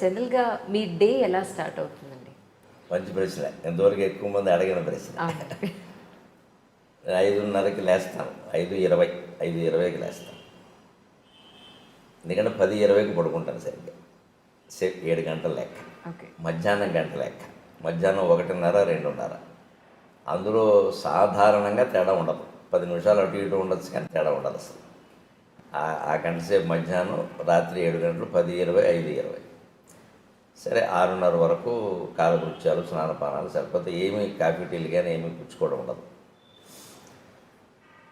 జనరల్గా మీ డే ఎలా స్టార్ట్ అవుతుందండి? మంచి ప్రశ్న, ఎంతవరకు ఎక్కువ మంది అడిగిన ప్రశ్న. 5:30కి లేస్తాను, 5:20, 5:20కి లేస్తాను. ఎందుకంటే 10:20కి పడుకుంటాను సరిగ్గా. 7 గంటల లెక్క. మధ్యాహ్నం గంట లెక్క. మధ్యాహ్నం 1:30, 2:30. అందులో సాధారణంగా తేడా ఉండదు. 10 నిమిషాలు అటు ఇటు ఉండొచ్చు, కానీ తేడా ఉండదు అసలు. ఆ గంట సేపు మధ్యాహ్నం, రాత్రి 7 గంటలు, 10:20, 5:20. సరే 6:30 వరకు కాలకృత్యాలు, స్నానపానాలు సరిపోతే ఏమీ కాఫీ టీలు కానీ ఏమీ పుచ్చుకోవడం ఉండదు.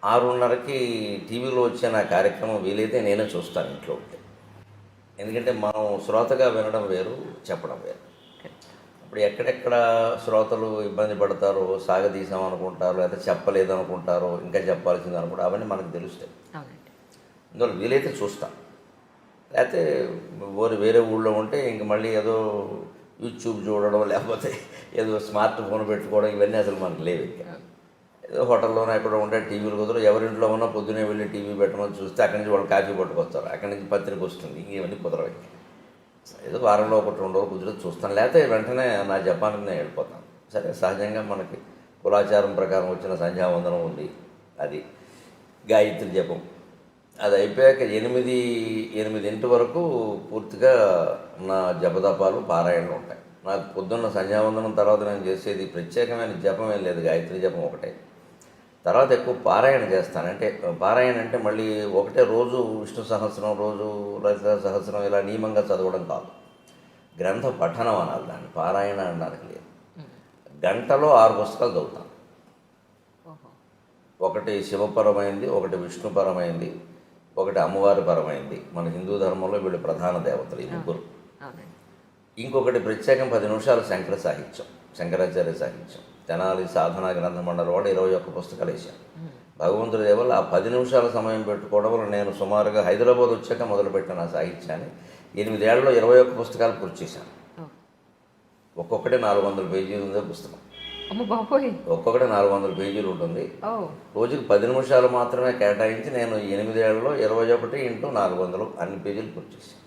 6:30కి టీవీలో వచ్చే నా కార్యక్రమం వీలైతే నేనే చూస్తాను ఇంట్లో ఉంటే. ఎందుకంటే మనం శ్రోతగా వినడం వేరు, చెప్పడం వేరు. ఇప్పుడు ఎక్కడెక్కడ శ్రోతలు ఇబ్బంది పడతారో, సాగదీసాం అనుకుంటారు, లేదా చెప్పలేదు అనుకుంటారో, ఇంకా చెప్పాల్సింది అనుకుంటారు, అవన్నీ మనకు తెలుస్తాయి. అందువల్ల వీలైతే చూస్తాం. లేకపోతే వేరే ఊళ్ళో ఉంటే ఇంక మళ్ళీ ఏదో యూట్యూబ్ చూడడం, లేకపోతే ఏదో స్మార్ట్ ఫోన్ పెట్టుకోవడం, ఇవన్నీ అసలు మనకు లేవు. ఇంకా ఏదో హోటల్లోనే ఎక్కడ ఉంటే టీవీలు కుదరదు. ఎవరింట్లో ఉన్నా పొద్దునే వెళ్ళి టీవీ పెట్టమని చూస్తే అక్కడి నుంచి వాళ్ళు కాఫీ పట్టుకొస్తారు, అక్కడి నుంచి పత్రిక వస్తుంది, ఇవన్నీ కుదరవు. ఏదో వారంలో 1-2 రోజులు కుదిరితే చూస్తాను, లేకపోతే వెంటనే నా జపానికి నేను వెళ్ళిపోతాను. సరే, సహజంగా మనకి కులాచారం ప్రకారం వచ్చిన సంధ్యావందనం ఉంది, అది గాయత్రి జపం. అది అయిపోయాక 8 వరకు పూర్తిగా నా జపదపాలు, పారాయణలు ఉంటాయి. నాకు పొద్దున్న సంధ్యావందనం తర్వాత నేను చేసేది ప్రత్యేకమైన జపం ఏం లేదు, గాయత్రి జపం ఒకటే. తర్వాత ఎక్కువ పారాయణ చేస్తాను. అంటే పారాయణ అంటే మళ్ళీ ఒకటే రోజు విష్ణు సహస్రం, రోజు లలిత సహస్రం ఇలా నియమంగా చదవడం కాదు, గ్రంథ పఠనం అనాలి దాన్ని, పారాయణ అనడానికి లేదు. గంటలో 6 పుస్తకాలు చదువుతాను. ఒకటి శివపరమైంది, ఒకటి విష్ణుపరమైంది, ఒకటి అమ్మవారి పరమైంది. మన హిందూ ధర్మంలో వీళ్ళు ప్రధాన దేవతలు ఈ ముగ్గురు. ఇంకొకటి ప్రత్యేకం 10 నిమిషాలు శంకర సాహిత్యం, శంకరాచార్య సాహిత్యం. తెనాలి సాధన గ్రంథ మండలి వాడు 21 పుస్తకాలు వేశాను. భగవంతుడి దేవల్ల ఆ 10 నిమిషాల సమయం పెట్టుకోవడం వల్ల నేను సుమారుగా హైదరాబాద్ వచ్చాక మొదలుపెట్టిన ఆ సాహిత్యాన్ని 8 ఏళ్లలో 21 పుస్తకాలు పూర్తి చేశాను. ఒక్కొక్కటి 400 పేజీలు ఉందే పుస్తకం. ఒక్కొక్కటి 400 పేజీలు ఉంటుంది. రోజుకి 10 నిమిషాలు మాత్రమే కేటాయించి నేను 8 ఏళ్లలో 21 × 400 అన్ని పేజీలు పూర్తి చేశాను.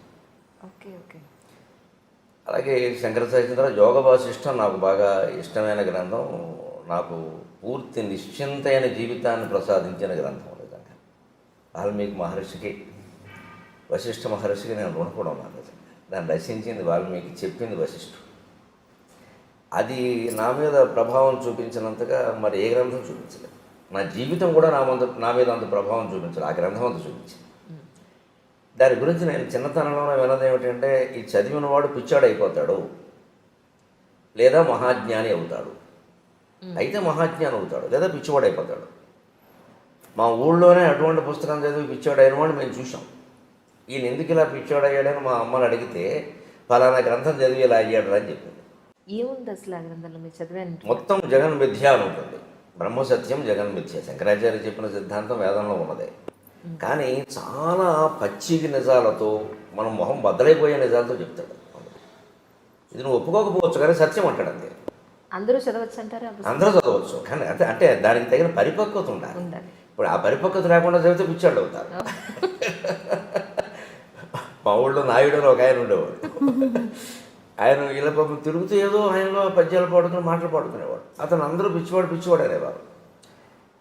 అలాగే శంకర సాహిత్యం యోగ వాసిష్టం నాకు బాగా ఇష్టమైన గ్రంథం. నాకు పూర్తి నిశ్చింతైన జీవితాన్ని ప్రసాదించిన గ్రంథం. నిజంగా వాల్మీకి మహర్షికి, వశిష్ఠ మహర్షికి నేను రుణపడి ఉన్నాను. నిజంగా దాన్ని రచించింది వాల్మీకి, చెప్పింది వశిష్ఠుడు. అది నా మీద ప్రభావం చూపించినంతగా మరి ఏ గ్రంథం చూపించలేదు. నా జీవితం కూడా నా మీద అంత ప్రభావం చూపించలేదు, ఆ గ్రంథం అంత చూపించింది. దాని గురించి నేను చిన్నతనంలో విన్నది ఏమిటంటే, ఈ చదివినవాడు పిచ్చాడు అయిపోతాడు, లేదా మహాజ్ఞాని అవుతాడు. అయితే మహాజ్ఞాని అవుతాడు, లేదా పిచ్చివాడు అయిపోతాడు. మా ఊళ్ళోనే అటువంటి పుస్తకం చదివి పిచ్చాడు అయిన వాడు మేము చూసాం. ఈయన ఎందుకు ఇలా పిచ్చాడు అయ్యాడని మా అమ్మని అడిగితే, ఫలానా గ్రంథం చదివి ఇలా అయ్యాడు అని చెప్పింది. ఏముంది అసలు ఆ గ్రంథంలో మీరు చదివాను? మొత్తం జగన్మిథ్య అని ఉంటుంది. బ్రహ్మసత్యం, జగన్మిథ్య. శంకరాచార్య చెప్పిన సిద్ధాంతం వేదంలో ఉన్నదే. కానీ చాలా పచ్చికి నిజాలతో, మనం మొహం బద్దలైపోయే నిజాలతో చెప్తాడు. ఇది నువ్వు ఒప్పుకోకపోవచ్చు, కానీ సత్యం అంటాడు అంతే. అందరూ చదవచ్చు అంటారా? అందరూ చదవచ్చు, కానీ అంటే దానికి తగిన పరిపక్వత ఉండాలి. ఇప్పుడు ఆ పరిపక్వత లేకుండా చదివితే పిచ్చాడు అవుతారు. మా ఊళ్ళో నాయుడు అని ఒక ఆయన ఉండేవాడు. ఆయన ఇలా పాపం తిరుగుతూ ఏదో ఆయనలో పద్యాలు పాడుకుని మాటలు పాడుకునేవాడు. అతను అందరూ పిచ్చివాడు అనేవారు.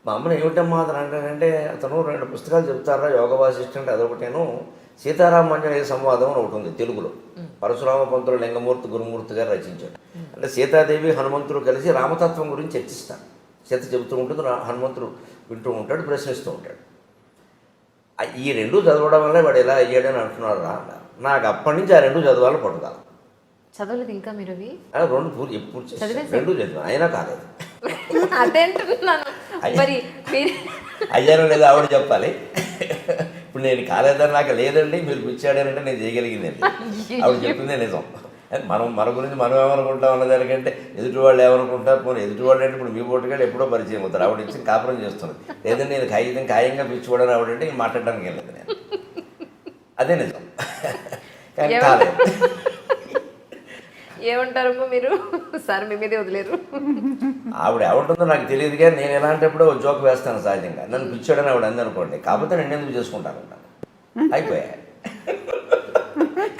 మా అమ్మని ఏమిటమ్మా అతను అంటానంటే, అతను 2 పుస్తకాలు చెప్తారా, యోగ వాసిష్టం అదొకటేను, సీతారామాంజనేయ సంవాదం అని ఒకటి ఉంది తెలుగులో. పరశురామ పంతులు లింగమూర్తి గురుమూర్తి గారు రచించాడు. అంటే సీతాదేవి హనుమంతుడు కలిసి రామతత్వం గురించి చర్చిస్తారు. సీత చెబుతూ ఉంటుంది, హనుమంతుడు వింటూ ఉంటాడు, ప్రశ్నిస్తూ ఉంటాడు. ఈ 2 చదవడం వల్ల వాడు ఎలా అయ్యాడని అంటున్నాడు రా అన్నారు. నాకు అప్పటి నుంచి ఆ 2 చదవాలని పట్టుదల. చదవలేదు ఇంకా మీరు? అవి 2 పూర్తి చేసి 2 చదివాను, అయినా కాలేదు. అయ్యానో లేదా ఆవిడ చెప్పాలి. ఇప్పుడు నేను కాలేదని నాకు లేదండి, మీరు పిచ్చాడానంటే నేను చేయగలిగిందండి. ఆవిడ చెప్పిందే నిజం. మన గురించి మనం ఏమనుకుంటాం అన్నదానికంటే ఎదుటి వాళ్ళు ఏమనుకుంటారు. పోనీ ఎదుటి వాళ్ళు అంటే ఇప్పుడు మీ పోటుగాడు ఎప్పుడో పరిచయం అవుతారు. ఆవిడ ఇచ్చి కాపురం చేస్తుంది. లేదంటే నేను ఖాయంగా పిచ్చిపోవడానికి ఆవిడంటే నేను మాట్లాడడానికి వెళ్ళలేదు. నేను అదే నిజం, కానీ కాలేదు. ఏమంటారమ్మా మీరు? సార్ మీ మీదే వదిలేరు. ఆవిడ ఏమంటుందో నాకు తెలియదు, కానీ నేను ఎలాంటప్పుడు జోక్ వేస్తాను సహజంగా. నన్ను పిచ్చాడని ఆవిడ అంది అనుకోండి, కాకపోతే నేను ఎందుకు చేసుకుంటాను అయిపోయా.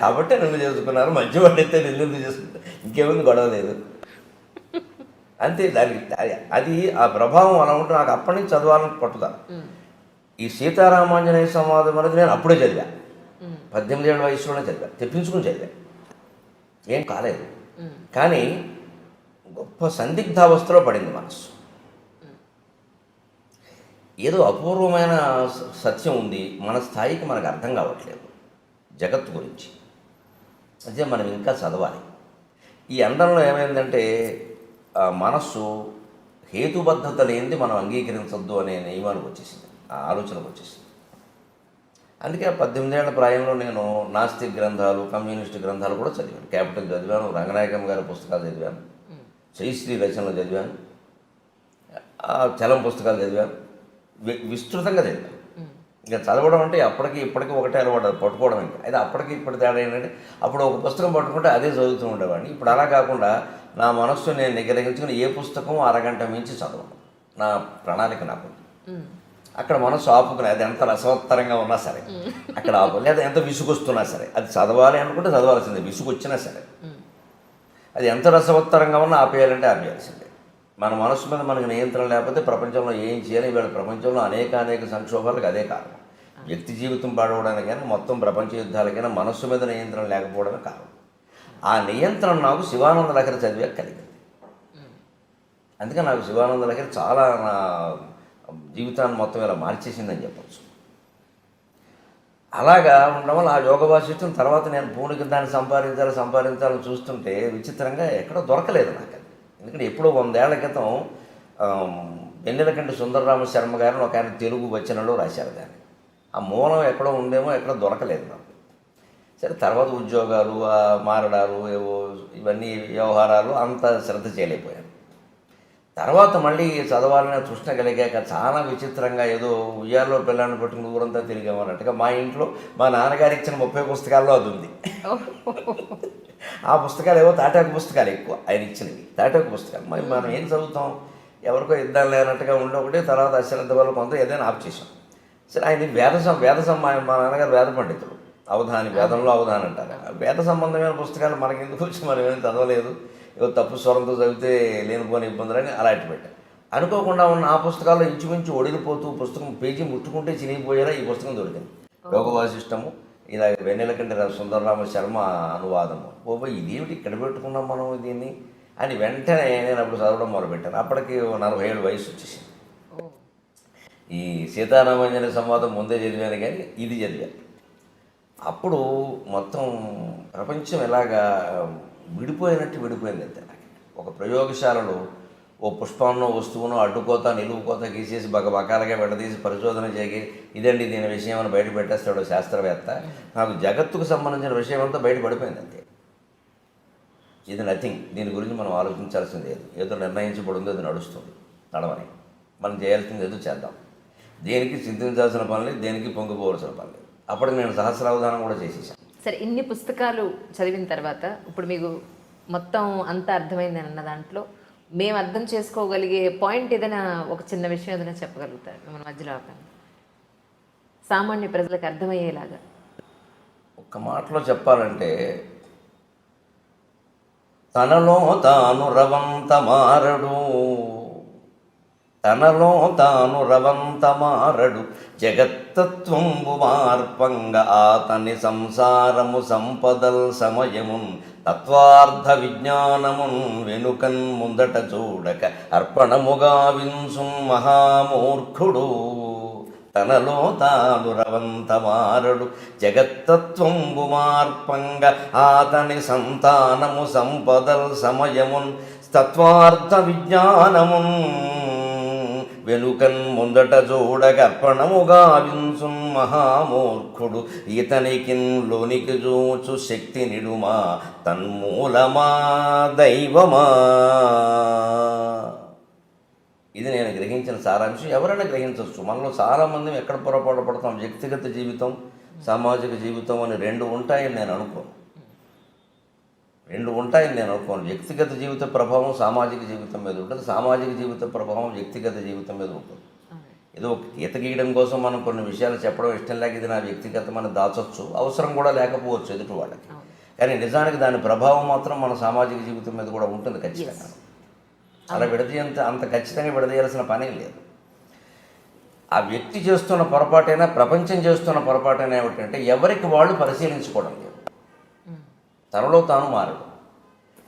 కాబట్టి నన్ను చేసుకున్నారు, మంచివాడు అయితే నేను ఎందుకు చేసుకుంటా, ఇంకేముంది, గొడవ లేదు అంతే. దానికి అది ఆ ప్రభావం అలా ఉంటే నాకు అప్పటి నుంచి చదవాలని పట్టుదల. ఈ సీతారామాంజనేయ సంవాదం అనేది నేను అప్పుడే చదివా, 18 ఏళ్ళ వయసులోనే చదివా, తెప్పించుకుని చదివా, ఏం కాలేదు. కానీ గొప్ప సందిగ్ధావస్థలో పడింది మనసు. ఏదో అపూర్వమైన సత్యం ఉంది, మన స్థాయికి మనకు అర్థం కావట్లేదు జగత్తు గురించి, అదే మనం ఇంకా చదవాలి. ఈ అండంలో ఏమైందంటే మనస్సు హేతుబద్ధత లేనిది మనం అంగీకరించొద్దు అనే నియమానికి వచ్చేసింది, ఆ ఆలోచనకు వచ్చేసింది. అందుకే 18 ఏళ్ల ప్రాయంలో నేను నాస్తిక్ గ్రంథాలు, కమ్యూనిస్ట్ గ్రంథాలు కూడా చదివాను. క్యాపిటల్ చదివాను, రంగనాయకమ్మ గారి పుస్తకాలు చదివాను, జయశ్రీ రచనలు చదివాను, చలం పుస్తకాలు చదివాను, విస్తృతంగా చదివాను. ఇంకా చదవడం అంటే అప్పటికి ఇప్పటికీ ఒకటే అలవాటు, పట్టుకోవడం. ఇంకా అయితే అప్పటికి ఇప్పుడు తేడా ఏంటంటే అప్పుడు ఒక పుస్తకం పట్టుకుంటే అదే చదువుతూ ఉండేవాడిని. ఇప్పుడు అలా కాకుండా నా మనస్సు నేను నిగ్రహించుకుని ఏ పుస్తకం అరగంట మించి చదవను, నా ప్రణాళిక నాకు. అక్కడ మనసు ఆపుకుని, అది ఎంత రసవత్తరంగా ఉన్నా సరే అక్కడ ఆపు, లేదా ఎంత విసుగొస్తున్నా సరే, అది చదవాలి అనుకుంటే చదవాల్సిందే, విసుగు వచ్చినా సరే. అది ఎంత రసవత్తరంగా ఉన్నా ఆపేయాలంటే ఆపేయాల్సిందే. మన మనసు మీద మనకు నియంత్రణ లేకపోతే ప్రపంచంలో ఏం చేయాలి? ఇవాళ ప్రపంచంలో అనేక సంక్షోభాలకు అదే కారణం. వ్యక్తి జీవితం పాడవడానికైనా, మొత్తం ప్రపంచ యుద్ధాలకైనా మనస్సు మీద నియంత్రణ లేకపోవడమే కారణం. ఆ నియంత్రణ నాకు శివానంద లహరి చదివాక కలిగింది. అందుకే నాకు శివానంద లహరి చాలా నా జీవితాన్ని మొత్తం ఇలా మార్చేసిందని చెప్పచ్చు. అలాగా ఉండడం వల్ల ఆ యోగ వాసిష్టం తర్వాత నేను పూర్ణికి దాన్ని సంపాదించాలని చూస్తుంటే విచిత్రంగా ఎక్కడో దొరకలేదు నాకు అది. ఎందుకంటే ఎప్పుడో 100 ఏళ్ల క్రితం వెన్నెలకంటి సుందరరామ శర్మ గారిని ఒక ఆయన తెలుగు వచనంలో రాశారు దాన్ని. ఆ మూలం ఎక్కడో ఉందేమో, ఎక్కడో దొరకలేదు నాకు. సరే, తర్వాత ఉద్యోగాలు, మారడాలు, ఏవో ఇవన్నీ వ్యవహారాలు అంత శ్రద్ధ చేయలేకపోయాను. తర్వాత మళ్ళీ చదవాలనే తృష్ణ కలిగాక చాలా విచిత్రంగా ఏదో ఉయ్యాల్లో పిల్లాన్ని పట్టుకుని ఊరంతా తిరిగామన్నట్టుగా మా ఇంట్లో మా నాన్నగారు ఇచ్చిన 30 పుస్తకాల్లో అది ఉంది. ఆ పుస్తకాలు ఏవో తాటాకు పుస్తకాలు ఎక్కువ, ఆయన ఇచ్చినవి తాటాకు పుస్తకాలు. మరి మనం ఏం చదువుతాం, ఎవరికో ఇద్దాం లేనట్టుగా ఉండే ఒకటి. తర్వాత అశ్రద్ధ వల్ల కొంత ఏదైనా ఆప్ చేసాం. సరే, ఆయన వేదసం మా నాన్నగారు వేద పండితుడు, అవధాని, వేదంలో అవధాని అంటారు. వేద సంబంధమైన పుస్తకాలు మనకి ఎందుకు వచ్చి మనం ఏమైనా చదవలేదు, ఏదో తప్పు స్వరంతో చదివితే లేనిపోని ఇబ్బందులని అలా ఇటు పెట్టాను. అనుకోకుండా ఉన్న ఆ పుస్తకాల్లో ఇంచుమించు ఒడిలిపోతూ పుస్తకం పేజీ ముట్టుకుంటే చినిగిపోయేలా ఈ పుస్తకం దొరికింది. యోగ వాసిష్టము, ఇలా వెన్నెలకంటి సుందరరామ శర్మ అనువాదము. ఇదేమిటి ఇక్కడ పెట్టుకున్నాం మనం దీన్ని అని వెంటనే నేను అప్పుడు చదవడం మొదలుపెట్టాను. అప్పటికి 40 ఏళ్ళ వయసు వచ్చేసింది. ఈ సీతారామాంజనేయ సంవాదం ముందే చదివాను, కానీ ఇది చదివాను. అప్పుడు మొత్తం ప్రపంచం ఎలాగా విడిపోయింది అంతే. నాకు ఒక ప్రయోగశాలలో ఓ పుష్పంలో వస్తువును అడ్డుకోత నిలువుకోత గీసేసి బకబకాలుగా విడదీసి పరిశోధన చేసి ఇదండి దీని విషయం అని బయట పెట్టేస్తాడు శాస్త్రవేత్త. నాకు జగత్తుకు సంబంధించిన విషయం అంతా బయట పడిపోయింది అంతే. ఇది నథింగ్, దీని గురించి మనం ఆలోచించాల్సింది లేదు. ఏదో నిర్ణయించబడిందో అది నడుస్తుంది, నడవని. మనం చేయాల్సింది ఏదో చేద్దాం. దేనికి చింతించాల్సిన పని లేదు, దేనికి పొంగిపోవాల్సిన పని లేదు. అప్పటికి నేను సహస్రావధానం కూడా చేసేసాను. సరే, ఇన్ని పుస్తకాలు చదివిన తర్వాత ఇప్పుడు మీకు మొత్తం అంతా అర్థమైంది అన్న దాంట్లో మేము అర్థం చేసుకోగలిగే పాయింట్ ఏదైనా, ఒక చిన్న విషయం ఏదైనా చెప్పగలుగుతారు మన మధ్యలో సామాన్య ప్రజలకు అర్థమయ్యేలాగా? ఒక్క మాటలో చెప్పాలంటే, తనలో తాను రవంత మారడు జగత్తత్వంబు మార్పంగ ఆతని సంసారము సంపదల్ సమయమున్ తత్వార్థ విజ్ఞానమున్ వెనుకన్ ముందట చూడక అర్పణముగా వింసు మహామూర్ఖుడు. తనలో తాను రవంత మారడు జగత్తత్వంబు మార్పంగ ఆతని సంతానము సంపదల్ సమయమున్ తత్వార్థ విజ్ఞానమున్ వెనుకన్ ముందట చూడగర్పణముగా వింసు మహామూర్ఖుడు. ఇతనికిన్ లోనికి చూచు శక్తి నిడుమా తన్మూలమా దైవమా. ఇది నేను గ్రహించిన సారాంశం. ఎవరైనా గ్రహించవచ్చు. మనలో చాలామంది ఎక్కడ పొరపాటు పడతాం, వ్యక్తిగత జీవితం, సామాజిక జీవితం అని 2 ఉంటాయని నేను అనుకోను. వ్యక్తిగత జీవిత ప్రభావం సామాజిక జీవితం మీద ఉంటుంది, సామాజిక జీవిత ప్రభావం వ్యక్తిగత జీవితం మీద ఉంటుంది. ఏదో ఒక గీత గీయడం కోసం మనం కొన్ని విషయాలు చెప్పడం ఇష్టం లేక ఇది నా వ్యక్తిగతమైన దాచొచ్చు, అవసరం కూడా లేకపోవచ్చు ఎదుటి వాళ్ళకి. కానీ నిజానికి దాని ప్రభావం మాత్రం మన సామాజిక జీవితం మీద కూడా ఉంటుంది ఖచ్చితంగా. అలా అంత ఖచ్చితంగా విడదీయాల్సిన పనే లేదు. ఆ వ్యక్తి చేస్తున్న పొరపాటైనా ప్రపంచం చేస్తున్న పొరపాటైనా ఏమిటంటే ఎవరికి వాళ్ళు పరిశీలించుకోవడం లేదు. తనలో తాను మారడు.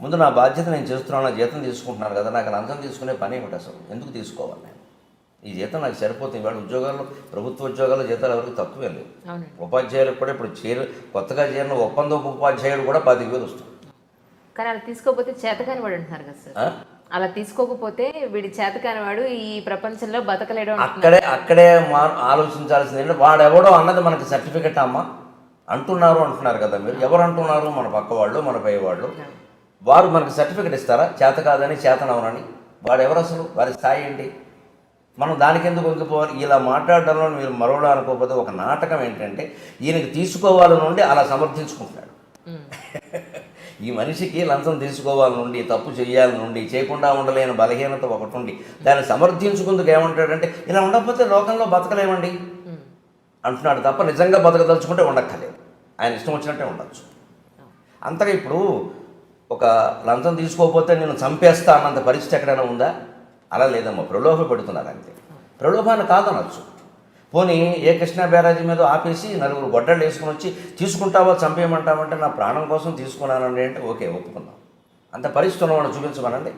ముందు నా బాధ్యత నేను చేస్తున్నాను, జీతం తీసుకుంటున్నాను కదా, నాకు లంచం తీసుకునే పని ఏమిటి అసలు, ఎందుకు తీసుకోవాలి నేను? ఈ జీతం నాకు సరిపోతుంది. ఇవాళ ఉద్యోగాల్లో, ప్రభుత్వ ఉద్యోగాల్లో జీతాలు ఎవరికి తక్కువే లేవు. ఉపాధ్యాయులకు కూడా ఇప్పుడు కొత్తగా చేరిన ఒప్పందపు ఉపాధ్యాయుడు కూడా 10,000 వస్తుంది. కానీ అలా తీసుకోకపోతే చేతకాని వాడు అంటున్నారు కదా సార్. అలా తీసుకోకపోతే వీడి చేతకాని వాడు ఈ ప్రపంచంలో బతకలేడు. అక్కడే ఆలోచించాల్సింది వాడెవడో అన్నది మనకి సర్టిఫికెట్ అమ్మా అంటున్నారు కదా మీరు. ఎవరు అంటున్నారు? మన పక్క వాళ్ళు, మన పై వాళ్ళు. వారు మనకు సర్టిఫికెట్ ఇస్తారా చేత కాదని, చేతనవనని? వాడెవరు అసలు? వారి స్థాయి ఏంటి? మనం దానికి ఎందుకు వంగిపోవాలి? ఇలా మాట్లాడడంలో మీరు మరోలా అనుకోకపోతే ఒక నాటకం ఏంటంటే ఈయనకి తీసుకోవాలి నుండి అలా సమర్థించుకుంటున్నాడు. ఈ మనిషికి లంచం తీసుకోవాలి నుండి, తప్పు చేయాలి నుండి, చేయకుండా ఉండలేని బలహీనత ఒకటి ఉండి దాన్ని సమర్థించుకుందుకు ఏమంటాడంటే ఇలా ఉండకపోతే లోకంలో బతకలేమండి అంటున్నాడు తప్ప నిజంగా బతకదలుచుకుంటే ఉండక్కర్లేదు. ఆయన ఇష్టం వచ్చినట్టే ఉండొచ్చు. అంతగా ఇప్పుడు ఒక లంచం తీసుకోకపోతే నేను చంపేస్తా అన్నంత పరిస్థితి ఎక్కడైనా ఉందా? అలా లేదమ్మా, ప్రలోభ పెడుతున్నారు అంతే. ప్రలోభాన్ని కాదనొచ్చు. పోనీ ఏ కృష్ణా బ్యారాజీ మీద ఆపేసి నలుగురు గొడ్డళ్ళు వేసుకుని వచ్చి తీసుకుంటావా, చంపేయమంటావంటే నా ప్రాణం కోసం తీసుకున్నానండి అంటే ఓకే, ఒప్పుకుందాం. అంత పరిస్థితి ఉన్నవాడు చూపించమనండి.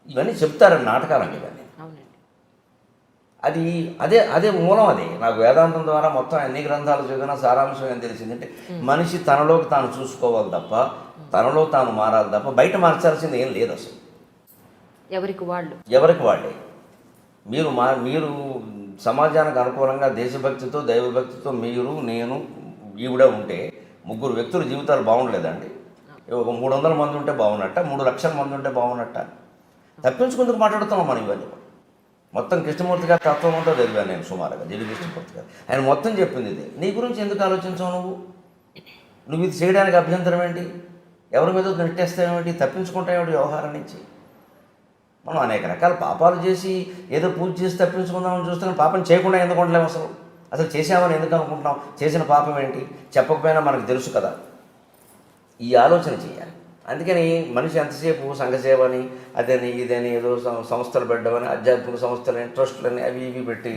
ఇవన్నీ చెప్తారండి, నాటకాలండి ఇవన్నీ. అదే మూలం. అది నాకు వేదాంతం ద్వారా మొత్తం ఎన్ని గ్రంథాలు చదివినా సారాంశం ఏం తెలిసిందంటే మనిషి తనలోకి తాను చూసుకోవాలి తప్ప, తనలో తాను మారాలి తప్ప బయట మార్చాల్సింది ఏం లేదు అసలు. ఎవరికి వాళ్ళే. మీరు సమాజానికి అనుకూలంగా దేశభక్తితో, దైవభక్తితో మీరు, నేను, ఈవిడ ఉంటే 3 వ్యక్తుల జీవితాలు బాగుండలేదండి. ఒక 300 మంది ఉంటే బాగున్నట్ట, 3 లక్షల మంది ఉంటే బాగున్నట్ట. తప్పించుకుందుకు మాట్లాడుతున్నాం మనం ఇవన్నీ. మొత్తం కృష్ణమూర్తి గారి తత్వం అంతా చదివాను నేను సుమారుగా, జిడి కృష్ణమూర్తి గారు. ఆయన మొత్తం చెప్పింది ఇది. నీ గురించి ఎందుకు ఆలోచించావు నువ్వు ఇది చేయడానికి అభ్యంతరం ఏంటి? ఎవరి మీద నెట్టేస్తావేమిటి? తప్పించుకుంటావేమిటి వ్యవహారం నుంచి? మనం అనేక రకాల పాపాలు చేసి ఏదో పూజ చేసి తప్పించుకుందామని చూస్తున్నాం. పాపం చేయకుండా ఎందుకు ఉండలేము? అసలు చేసామని ఎందుకు అనుకుంటున్నాం? చేసిన పాపం ఏంటి? చెప్పకపోయినా మనకు తెలుసు కదా. ఈ ఆలోచన చేయాలి. అందుకని మనిషి ఎంతసేపు సంఘసేవని, అదని ఇదని, ఏదో సంస్థలు పెట్టమని, ఆధ్యాత్మిక సంస్థలని, ట్రస్టులని అవి ఇవి పెట్టి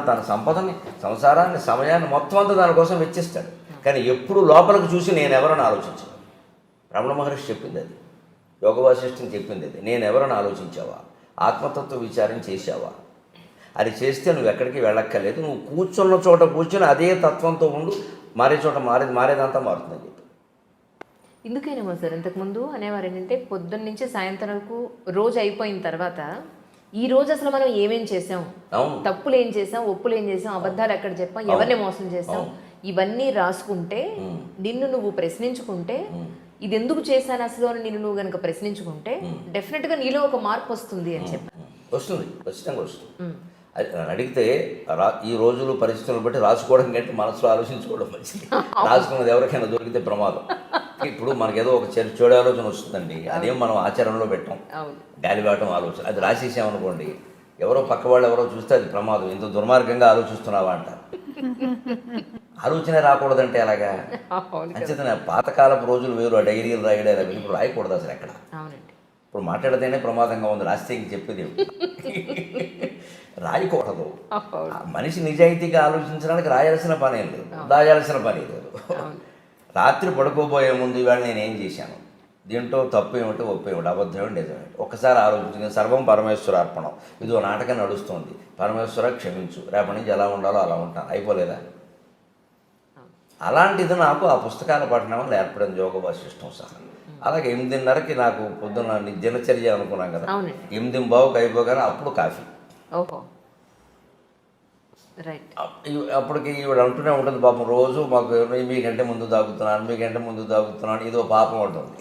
తన సంపదని, సంసారాన్ని, సమయాన్ని మొత్తం అంతా దానికోసం వెచ్చిస్తాడు. కానీ ఎప్పుడు లోపలికి చూసి నేను ఎవరని ఆలోచించాను. రమణ మహర్షి చెప్పింది అది, యోగ వాసిష్ఠుని చెప్పింది అది. నేను ఎవరని ఆలోచించావా? ఆత్మతత్వ విచారం చేశావా? అది చేస్తే నువ్వు ఎక్కడికి వెళ్ళక్కర్లేదు. నువ్వు కూర్చున్న చోట కూర్చొని అదే తత్వంతో ఉండు. మారే చోట మారేదంతా మారుతుందని చెప్పి. ఎందుకైనా సార్ ఇంతకుముందు అనేవారు ఏంటంటే పొద్దున్న నుంచి సాయంత్రం వరకు రోజు అయిపోయిన తర్వాత ఈ రోజు అసలు మనం ఏమేం చేసాం, తప్పులు ఏం చేసాం, ఒప్పులు ఏం చేసాం, అబద్ధాలు ఎక్కడ చెప్పాం, ఎవరిని మోసం చేసాం, ఇవన్నీ రాసుకుంటే నిన్ను నువ్వు ప్రశ్నించుకుంటే ఇది ఎందుకు చేశాను అసలు అని నిన్ను నువ్వు కనుక ప్రశ్నించుకుంటే డెఫినెట్గా నీలో ఒక మార్పు వస్తుంది అని చెప్పాను. వస్తుంది, ఖచ్చితంగా వస్తుంది. అడిగితే ఈ రోజులు పరిస్థితులను బట్టి రాసుకోవడం కంటే మనసులో ఆలోచించుకోవడం మంచిది. రాసుకున్నది ఎవరికైనా దొరికితే ప్రమాదం. ఇప్పుడు మనకేదో ఒక చెడు ఆలోచన వస్తుందండి, అదేం మనం ఆచరణలో పెట్టాం, గాలిబాటం ఆలోచన. అది రాసేసామనుకోండి, ఎవరో పక్క వాళ్ళు ఎవరో చూస్తే అది ప్రమాదం. ఇంత దుర్మార్గంగా ఆలోచిస్తున్నావా అంటారు. ఆలోచనే రాకూడదంటే అలాగా. అంచేత పాతకాలపు రోజులు వేరు, ఆ డైరీలు రాయడం అవి ఇప్పుడు రాయకూడదు అసలు ఎక్కడ. ఇప్పుడు మాట్లాడితేనే ప్రమాదంగా ఉంది, రాస్తే ఇంక చెప్పేది రాయకూడదు. మనిషి నిజాయితీగా ఆలోచించడానికి రాయాల్సిన పని లేదు, దాయాల్సిన పని లేదు. రాత్రి పడుకోబోయే ముందు ఇవాళ నేనేం చేశాను, దీంట్లో తప్పు ఏమిటో, ఒప్పు ఏమిటి, అబద్ధం ఏమిటి, నిజమేంటి ఒక్కసారి ఆలోచించింది. సర్వం పరమేశ్వర అర్పణం. ఇదో నాటకం నడుస్తుంది, పరమేశ్వర క్షమించు, రేపటి నుంచి ఎలా ఉండాలో అలా ఉంటాను, అయిపోలేదా? అలాంటిది నాకు ఆ పుస్తకాల పఠనం వల్ల ఏర్పడింది, యోగ వాసిష్టం సహా. అలాగే 8:30కి నాకు పొద్దున్న దినచర్య అనుకున్నాం కదా, 8:15కి అయిపోగానే అప్పుడు కాఫీ. అప్పటికి ఈవిడ అంటూనే ఉంటుంది పాపం, రోజు మాకు మీకంటే ముందు తాగుతున్నాను, ఇదో పాపం ఉంటుంది.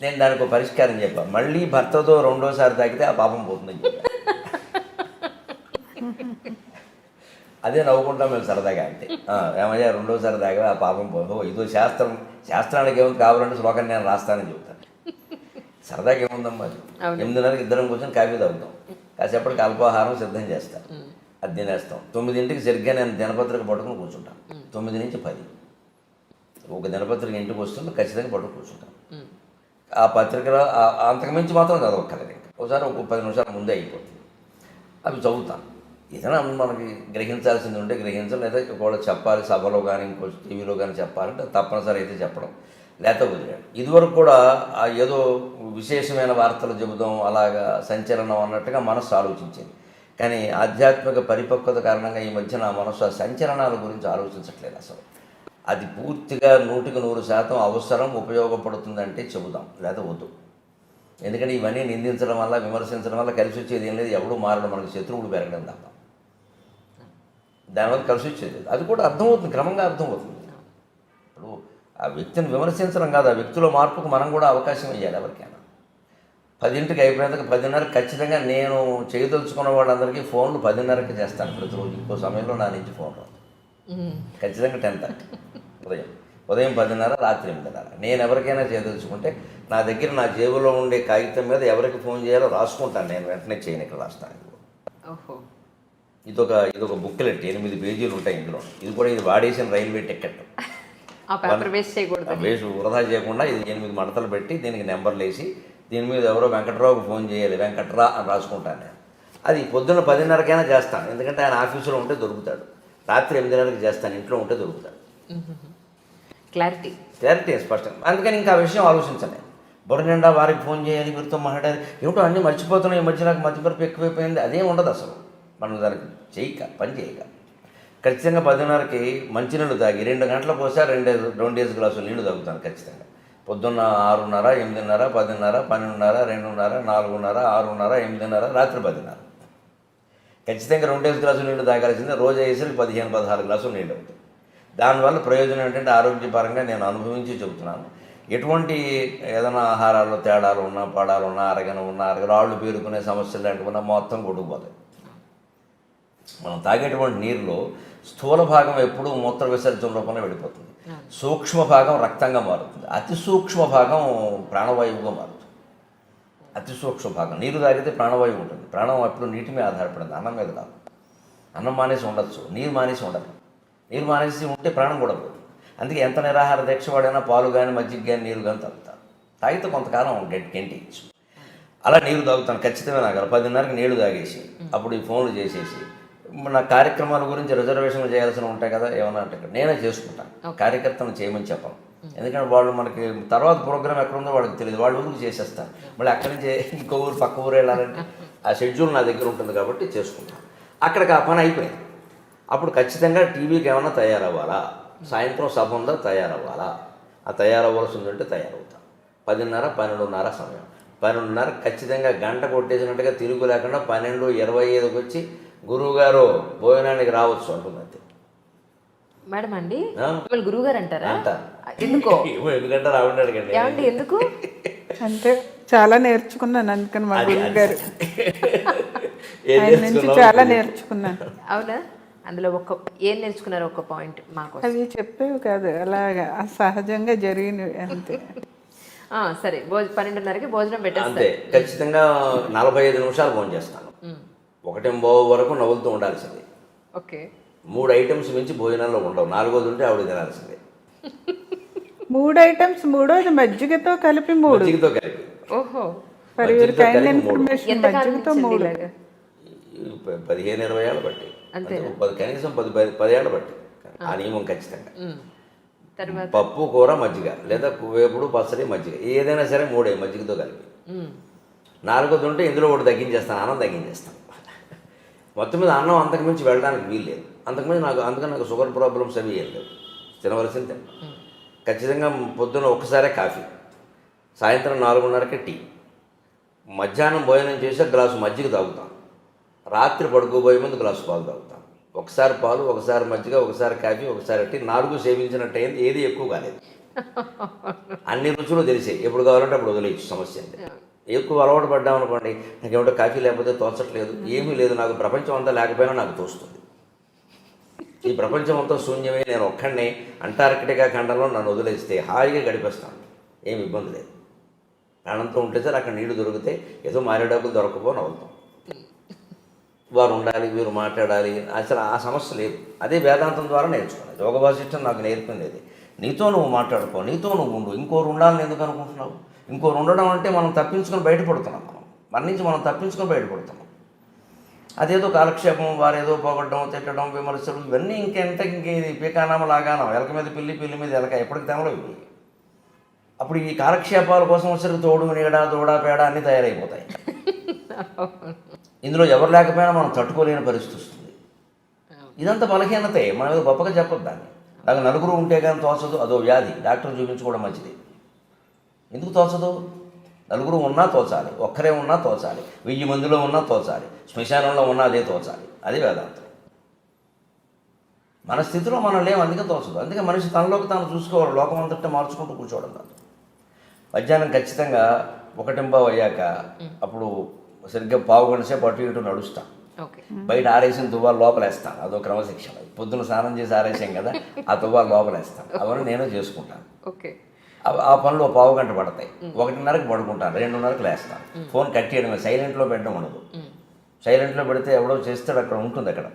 నేను దానికి ఒక పరిష్కారం చెప్పాను, మళ్ళీ భర్తతో రెండోసారి తాగితే ఆ పాపం పోతుందని చెప్పాను. అదే నవ్వుకుంటాం మేము సరదాగా. అంటే ఏమయ్యా రెండోసారి తాగా ఆ పాపం పోదు, ఇదో శాస్త్రానికి ఏముంది, కావాలంటే శ్లోకాన్ని నేను రాస్తానని చెప్తాను. సరదాగా ఏముందమ్మా, 8:30కి ఇద్దరం కూర్చొని కాఫీ తాగుతాం. కాసేపటికి అల్పాహారం సిద్ధం చేస్తా, అది తినేస్తాం. 9ంటికి సరిగ్గా నేను దినపత్రిక పట్టుకుని కూర్చుంటాను. 9 నుంచి 10 ఒక దినపత్రిక ఇంటికి వస్తుంది, ఖచ్చితంగా పట్టుకు కూర్చుంటాను. ఆ పత్రికలో అంతకుమించి మాత్రం చదవక్కర్లేదు. ఇంకా ఒకసారి ఒక 10 నిమిషాల ముందే అయిపోతుంది. అవి చదువుతాను. ఏదైనా మనకి గ్రహించాల్సింది ఉంటే గ్రహించాలి, లేదా ఒకవేళ చెప్పాలి సభలో కానీ ఇంకో టీవీలో కానీ చెప్పాలంటే తప్పనిసరి అయితే చెప్పడం, లేకపోతే వదిలేడు. ఇదివరకు కూడా ఏదో విశేషమైన వార్తలు చెబుదాం, అలాగా సంచలనం అన్నట్టుగా మనస్సు ఆలోచించేది. కానీ ఆధ్యాత్మిక పరిపక్వత కారణంగా ఈ మధ్య నా మనస్సు ఆ సంచలనాల గురించి ఆలోచించట్లేదు అసలు. అది పూర్తిగా 100% అవసరం, ఉపయోగపడుతుందంటే చెబుదాం, లేదా వద్దు. ఎందుకంటే ఇవన్నీ నిందించడం వల్ల, విమర్శించడం వల్ల కలిసి వచ్చేది ఏం లేదు. ఎవడూ మారడం, మనకి శత్రువులు పెరగడం తప్ప దానివల్ల కలిసి వచ్చేది. అది కూడా అర్థమవుతుంది, క్రమంగా అర్థమవుతుంది. ఇప్పుడు ఆ వ్యక్తిని విమర్శించడం కాదు, ఆ వ్యక్తిలో మార్పుకు మనం కూడా అవకాశం ఇవ్వాలి ఎవరికైనా. 10ంటికి అయిపోయినందుకు 10:30 ఖచ్చితంగా నేను చేయదలుచుకున్న వాళ్ళందరికీ ఫోన్లు 10:30కి చేస్తాను ప్రతిరోజు. ఇంకో సమయంలో నా నుంచి ఫోన్ రాదు. ఖచ్చితంగా 10:30 ఉదయం 10:30, రాత్రి 8:30. నేను ఎవరికైనా చేయదలుచుకుంటే నా దగ్గర నా జేబులో ఉండే కాగితం మీద ఎవరికి ఫోన్ చేయాలో రాసుకుంటాను. నేను వెంటనే చేయను, ఇక్కడ రాస్తాను. ఇదొక బుక్లెట్, 8 పేజీలు ఉంటాయి ఇందులో. ఇది వాడేసిన రైల్వే టికెట్. వేస్ట్ వృధా చేయకుండా ఇది 8 మడతలు పెట్టి దీనికి నెంబర్లు వేసి దీని మీద ఎవరో వెంకట్రావుకి ఫోన్ చేయాలి, వెంకట్రా అని రాసుకుంటాను నేను. అది పొద్దున్న 10:30కైనా చేస్తాను, ఎందుకంటే ఆయన ఆఫీసులో ఉంటే దొరుకుతాడు. రాత్రి 8:30కి చేస్తాను, ఇంట్లో ఉంటే దొరుకుతాడు. క్లారిటీ స్పష్టం. అందుకని ఇంకా ఆ విషయం ఆలోచించండి. బుర్ర నిండా వారికి ఫోన్ చేయాలి, వీరితో మాట్లాడాలి, ఏమిటో అన్నీ మర్చిపోతున్నాయి. ఈ మధ్య నాకు మతిమరుపు ఎక్కువైపోయింది. అదేం ఉండదు అసలు. మనం దానికి పని చేయక ఖచ్చితంగా 10:30కి మంచినీళ్ళు తాగి 2 గంటలకు ఒకసారి 2 గ్లాసులు నీళ్లు తాగుతాను ఖచ్చితంగా. పొద్దున్న 6:30, 8:30, 10:30, 12:30, 2:30, 4:30, 6:30, 8:30, రాత్రి 10:30. ఖచ్చితంగా 2 గ్లాసులు నీళ్లు తాగాల్సిందే. రోజు అయ్యేసరికి 15-16 గ్లాసులు నీళ్ళు అవుతాయి. దానివల్ల ప్రయోజనం ఏంటంటే ఆరోగ్యపరంగా నేను అనుభవించి చెబుతున్నాను. ఎటువంటి ఏదైనా ఆహారాల్లో తేడాలు ఉన్నా, పడాలు ఉన్నా, రాళ్ళు పేరుకునే సమస్యలు లాంటివి ఉన్నా మొత్తం కొట్టుకుపోతాయి. మనం తాగేటువంటి నీరులో స్థూల భాగం ఎప్పుడూ మూత్ర విసర్జన రూపంలో వెళ్ళిపోతుంది. సూక్ష్మ భాగం రక్తంగా మారుతుంది. అతి సూక్ష్మ భాగం ప్రాణవాయువుగా మారుతుంది. అతి సూక్ష్మ భాగం నీరు తాగితే ప్రాణవాయువు ఉంటుంది. ప్రాణం ఎప్పుడు నీటి మీద ఆధారపడింది, అన్నం మీద కాదు. అన్నం మానేసి ఉండొచ్చు, నీరు మానేసి ఉండదు. నీరు మానేసి ఉంటే ప్రాణం కూడా పోదు. అందుకే ఎంత నిరాహార దీక్ష వాడైనా పాలు కానీ, మజ్జిగ కానీ, నీరు కానీ తాగుతారు. తాగితే కొంతకాలం గెంటిచ్చు. అలా నీరు తాగుతాను ఖచ్చితంగా. నాకు 10:30కి నీళ్లు తాగేసి అప్పుడు ఈ ఫోన్లు చేసేసి నా కార్యక్రమాల గురించి రిజర్వేషన్లు చేయాల్సి ఉంటాయి కదా, ఏమన్నా అంటే నేనే చేసుకుంటాను. కార్యకర్తను చేయమని చెప్పను. ఎందుకంటే వాళ్ళు మనకి తర్వాత ప్రోగ్రామ్ ఎక్కడుందో వాళ్ళకి తెలియదు, వాళ్ళ ఊరికి చేసేస్తారు. మళ్ళీ అక్కడి నుంచి ఇంకో ఊరు పక్క ఊరు వెళ్ళాలంటే ఆ షెడ్యూల్ నా దగ్గర ఉంటుంది కాబట్టి చేసుకుంటాను. అక్కడికి ఆ పని అయిపోయింది. అప్పుడు ఖచ్చితంగా టీవీకి ఏమైనా తయారవ్వాలా, సాయంత్రం సభ ఉందా తయారవ్వాలా, ఆ తయారవ్వాల్సి ఉందంటే తయారవుతాం. 10:30, 12:30 సమయం. 12:30 ఖచ్చితంగా గంట కొట్టేసినట్టుగా తిరుగు లేకుండా 12:25కి వచ్చి గురువుగారు భోజనానికి రావచ్చు అంటుంది. అంతే మేడం అండి, గురువు గారు అంటారా? ఎందుకో ఎందుకంటే రావండి. ఎందుకు అంటే చాలా నేర్చుకున్నాను, అందుకని మా గురువు గారు ఆయన నుంచి చాలా నేర్చుకున్నాను. అవునా? అందులో ఏం నేర్చుకున్నారు? ఒక పాయింట్ మాకు. అవి చెప్పేవి కాదు, అలాగా సహజంగా జరిగినవి అంతే. సరే, 12:30కి భోజనం పెట్టేస్తే అంతే. ఖచ్చితంగా 45 నిమిషాలు భోజనం చేస్తాను. 1:15 వరకు నవ్వులుతూ ఉండాల్సిందే. ఓకే. 3 ఐటమ్స్ మించి భోజనాల్లో ఉండవు. 4వది ఉంటే ఆవిడ తినాల్సిందే. 3 ఐటమ్స్, 3వది మజ్జిగతో కలిపి 3. మజ్జిగతో కలిపి. ఓహో. ఇన్ఫర్మేషన్ మజ్జిగతో 3. 15-20 ఏళ్ళ బట్టి, కనీసం 10 ఏళ్ళ బట్టి ఆ నియమం ఖచ్చితంగా. పప్పు, కూర, మజ్జిగ, లేదా వేపుడు, పచ్చడి, మజ్జిగ, ఏదైనా సరే 3 మజ్జిగతో కలిపి. 4వది ఉంటే ఇందులో ఒకటి తగ్గించేస్తాను, అన్నం తగ్గించేస్తాను. మొత్తం మీద అన్నం అంతకుమించి వెళ్ళడానికి వీల్లేదు. అందుకని నాకు షుగర్ ప్రాబ్లమ్స్ అవి ఏం లేవు. తినవలసింది తిన్నాను. ఖచ్చితంగా పొద్దున్న ఒక్కసారే కాఫీ, సాయంత్రం 4:30కి టీ, మధ్యాహ్నం భోజనం చేసి గ్లాసు మజ్జిగ తాగుతాను. రాత్రి పడుకోబోయే ముందు గ్లాసు పాలు తాగుతాను. ఒకసారి పాలు, ఒకసారి మజ్జిగ, ఒకసారి కాఫీ, ఒకసారి టీ. 4 సేవించినట్టు అయింది. ఏది ఎక్కువ కాలేదు. అన్ని రుచులు తెలిసాయి. ఎప్పుడు కావాలంటే అప్పుడు వదిలేయచ్చు, సమస్య అంటే. ఎక్కువ అలవాటు పడ్డామనుకోండి, నాకేమిటో కాఫీ లేకపోతే తోచట్లేదు, ఏమీ లేదు, నాకు ప్రపంచం అంతా లేకపోయినా నాకు తోస్తుంది. ఈ ప్రపంచం అంతా శూన్యమే, నేను ఒక్కడిని అంటార్కిటికా ఖండంలో నన్ను వదిలేస్తే హాయిగా గడిపేస్తాను, ఏమి ఇబ్బంది లేదు. ప్రాణంతో ఉంటే సార్ అక్కడ నీళ్లు దొరికితే ఏదో మారేడాకులు దొరకపోని అవుతాం. వారు ఉండాలి, వీరు మాట్లాడాలి, అసలు ఆ సమస్య లేదు. అదే వేదాంతం ద్వారా నేర్చుకున్నాను. యోగ వాసిష్టం నాకు నేర్పింది అది. నీతో నువ్వు మాట్లాడుకో, నీతో నువ్వు ఉండు, ఇంకోరు ఉండాలని ఎందుకు అనుకుంటున్నావు? ఇంకోరు ఉండడం అంటే మనం తప్పించుకొని బయటపడుతున్నాం. మన నుంచి మనం తప్పించుకొని బయటపడుతున్నాం. అదేదో కాలక్షేపం, వారేదో పోగొట్టడం, తిట్టడం, విమర్శలు, ఇవన్నీ ఇంక ఇది పీకానామ లాగానం, ఎలక మీద పిల్లి, పిల్లి మీద ఎలక, ఎప్పటికి తెమలో ఇవి. అప్పుడు ఈ కాలక్షేపాల కోసం వచ్చరికి తోడు, నీడ, దూడ, పేడ అన్నీ తయారైపోతాయి. ఇందులో ఎవరు లేకపోయినా మనం తట్టుకోలేని పరిస్థితి వస్తుంది. ఇదంతా బలహీనతే, మనం ఏదో గొప్పగా చెప్పొద్దు దాన్ని. నాకు నలుగురు ఉంటే కానీ తోచదు, అదో వ్యాధి, డాక్టర్ చూపించుకోవడం మంచిది. ఎందుకు తోచదు? నలుగురు ఉన్నా తోచాలి, ఒక్కరే ఉన్నా తోచాలి, 1000 మందిలో ఉన్నా తోచాలి, శ్మశానంలో ఉన్నా అదే తోచాలి. అది వేదాంతం. మన స్థితిలో మనం లేము, అందుకే తోచదు. అందుకే మనిషి తనలోకి తాను చూసుకోవాలి, లోకం అంతటా మార్చుకుంటూ కూర్చోవడం కాదు. మధ్యాహ్నం ఖచ్చితంగా 1:15 అయ్యాక అప్పుడు సరిగ్గా పావు గంట సేపు అటు ఇటు నడుస్తాను. బయట ఆరేసిన తువ్వాలు లోపలేస్తాను, అదో క్రమశిక్షణ. పొద్దున స్నానం చేసి ఆరేసాం కదా, ఆ తువ్వాలు లోపలేస్తాను. అవన్నీ నేనే చేసుకుంటాను. ఆ పనులు పావు గంట పడతాయి. 1:30కి పడుకుంటాను, 2:30కి లేస్తాను. ఫోన్ కట్ చేయడమే, సైలెంట్లో పెట్టడం ఉండదు. సైలెంట్లో పెడితే ఎవడో చేస్తాడు, అక్కడ ఉంటుంది, అక్కడ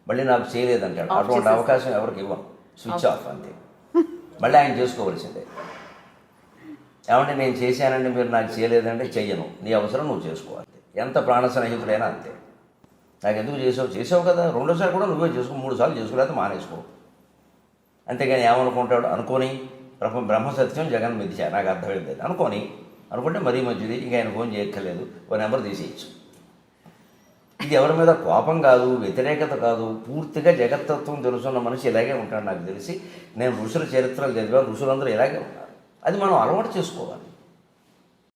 మళ్ళీ నాకు చేయలేదంటాడు. అటువంటి అవకాశం ఎవరికి ఇవ్వం, స్విచ్ ఆఫ్ అంతే. మళ్ళీ ఆయన చేసుకోవలసిందే. ఏమంటే నేను చేశానండి, మీరు నాకు చేయలేదంటే చెయ్యను, నీ అవసరం నువ్వు చేసుకోవాలి. ఎంత ప్రాణ స్నేహితుడైనా అంతే. నాకు ఎందుకు చేసావు కదా, రెండోసారి కూడా నువ్వే చేసుకో, 3 సార్లు చేసుకోలేకపోతే మానేసుకో. అంతేగాని ఏమనుకుంటాడు అనుకోని, బ్రహ్మ సత్యం జగన్ మిథ్య, నాకు అర్థమైంది అనుకుంటే మరీ మంచిది. ఇంకా ఆయన ఫోన్ చేయక్కర్లేదు, ఓ నెంబర్ తీసేయచ్చు. ఇది ఎవరి మీద కోపం కాదు, వ్యతిరేకత కాదు, పూర్తిగా జగత్తత్వం తెలుసున్న మనిషి ఇలాగే ఉంటాడు. నాకు తెలిసి నేను ఋషుల చరిత్రలు చదివాను, ఋషులందరూ ఇలాగే ఉన్నారు. అది మనం అలవాటు చేసుకోవాలి.